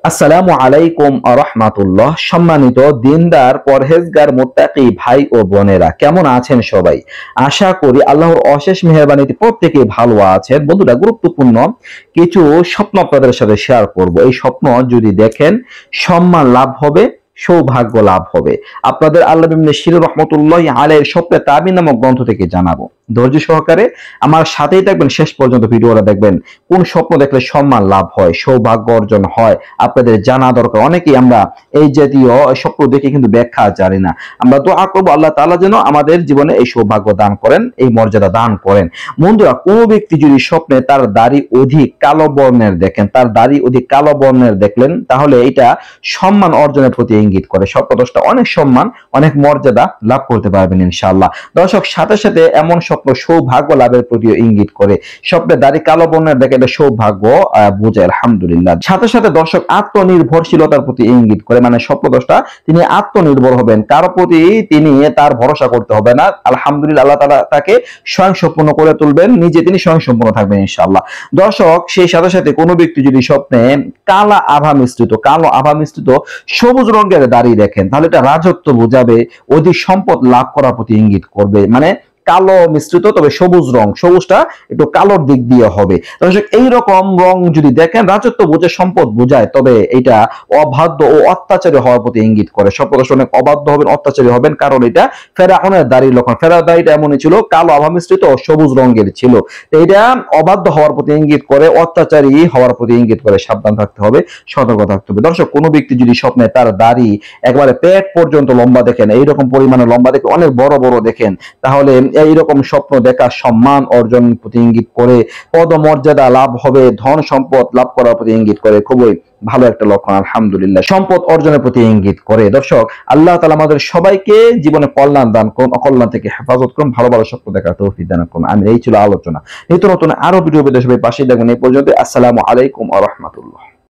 আসসালামু আলাইকুম রাহমাতুল্লাহ। সম্মানিত দিনদার পরহেজগার মুত্তাকি ভাই ও বোনেরা, কেমন আছেন সবাই? আশা করি আল্লাহর অশেষ মেহেরবানিতে প্রত্যেকেই ভালো আছেন। বন্ধুরা, গুরুত্বপূর্ণ কিছু স্বপ্ন আপনাদের সাথে শেয়ার করব। এই স্বপ্ন যদি দেখেন, সম্মান লাভ হবে, সৌভাগ্য লাভ হবে। আপনাদের আল্লাহ ইবনে শির রহমতুল্লাহ আলাইহির স্বপ্নে তাবির নামক গ্রন্থ থেকে জানাবো। ধৈর্য সহকারে আমার সাথেই থাকবেন, শেষ পর্যন্ত ভিডিওটা দেখবেন। কোন স্বপ্ন দেখলে সম্মান লাভ হয়, সৌভাগ্য অর্জন হয়, আপনাদের জানা দরকার। অনেকেই আমরা এই জাতীয় স্বপ্ন দেখে কিন্তু ব্যাখ্যা জানি না। আমরা দোয়া করবো আল্লাহ তাআলা যেন আমাদের জীবনে এই সৌভাগ্য দান করেন, এই মর্যাদা দান করেন। বন্ধুরা, কোনো ব্যক্তি যদি স্বপ্নে তার দাড়ি অধিক কালো বর্ণের দেখেন, তার দাড়ি অধিক কালো বর্ণের দেখলেন, তাহলে এটা সম্মান অর্জনের প্রতি ইঙ্গিত করে। স্বপ্নদোষটা অনেক সম্মান, অনেক মর্যাদা লাভ করতে পারবেন ইনশাআল্লাহ। দর্শক, সাথে সাথে এমন স্বপ্ন সৌভাগ্য লাভের প্রতি ইঙ্গিত করে। স্বপ্নে দাড়ি কালো বর্ণের দেখে এটা সৌভাগ্য বোঝায়, আলহামদুলিল্লাহ। সাথে সাথে দর্শক, আত্মনির্ভরশীলতার প্রতি ইঙ্গিত করে। মানে স্বপ্নদোষটা তিনি আত্মনির্ভর হবেন, কারো প্রতি তিনি তার ভরসা করতে হবে না। আলহামদুলিল্লাহ, আল্লাহ তাআলা তাকে স্বয়ংসম্পূর্ণ করে তুলবেন, নিজে তিনি স্বয়ংসম্পূর্ণ থাকবেন ইনশাআল্লাহ। দর্শক, সেই সাথে সাথে কোনো ব্যক্তি যদি স্বপ্নে কালো আভা মিশ্রিত সবুজ রঙের দাড়ি দেখেন, তাহলে এটা রাজত্ব বোঝাবে, অধিক সম্পদ লাভ করার প্রতি ইঙ্গিত করবে। মানে কালো মিশ্রিত, তবে সবুজ রং, সবুজটা একটু কালোর দিক দিয়ে হবে। দর্শক, এইরকম রং যদি দেখেন, রাজত্ব বোঝায়, সম্পদ বোঝায়, তবে এটা অবাধ্য ও অত্যাচারী হওয়ার প্রতি ইঙ্গিত করে। স্বপ্নদোষ অনেক অবাধ্য হবেন, অত্যাচারী হবেন, কারণ এটা ফেরাউনের দাড়ির লক্ষণ। ফেরাউনের দাড়িটা এমনই ছিল, কালো আভা মিশ্রিত ও সবুজ রঙের ছিল। এটা অবাধ্য হওয়ার প্রতি ইঙ্গিত করে, অত্যাচারী হওয়ার প্রতি ইঙ্গিত করে। সাবধান থাকতে হবে, সতর্ক থাকতে হবে। দর্শক, কোনো ব্যক্তি যদি স্বপ্নে তার দাড়ি একবারে পেট পর্যন্ত লম্বা দেখেন, এইরকম পরিমাণে লম্বা দেখে, অনেক বড় বড় দেখেন, তাহলে এইরকম স্বপ্ন দেখা সম্মান অর্জন প্রতি ইঙ্গিত করে, পদমর্যাদা লাভ হবে, ধন সম্পদ লাভ করার প্রতি ইঙ্গিত করে। খুবই ভালো একটা লক্ষণ, আলহামদুলিল্লাহ। সম্পদ অর্জনের প্রতি ইঙ্গিত করে। দর্শক, আল্লাহ তাআলা আমাদের সবাইকে জীবনে কল্যাণ দান করুন, অকল্যাণ থেকে হেফাজত করুন, ভালো ভালো স্বপ্ন দেখার তৌফিক দান করুন। আমি এই ছিল আলোচনা। নিত্য নতুন আরো ভিডিও পেতে সবাই পাশে থাকবেন। এই পর্যন্ত আসসালামু আলাইকুম ওয়া রাহমাতুল্লাহ।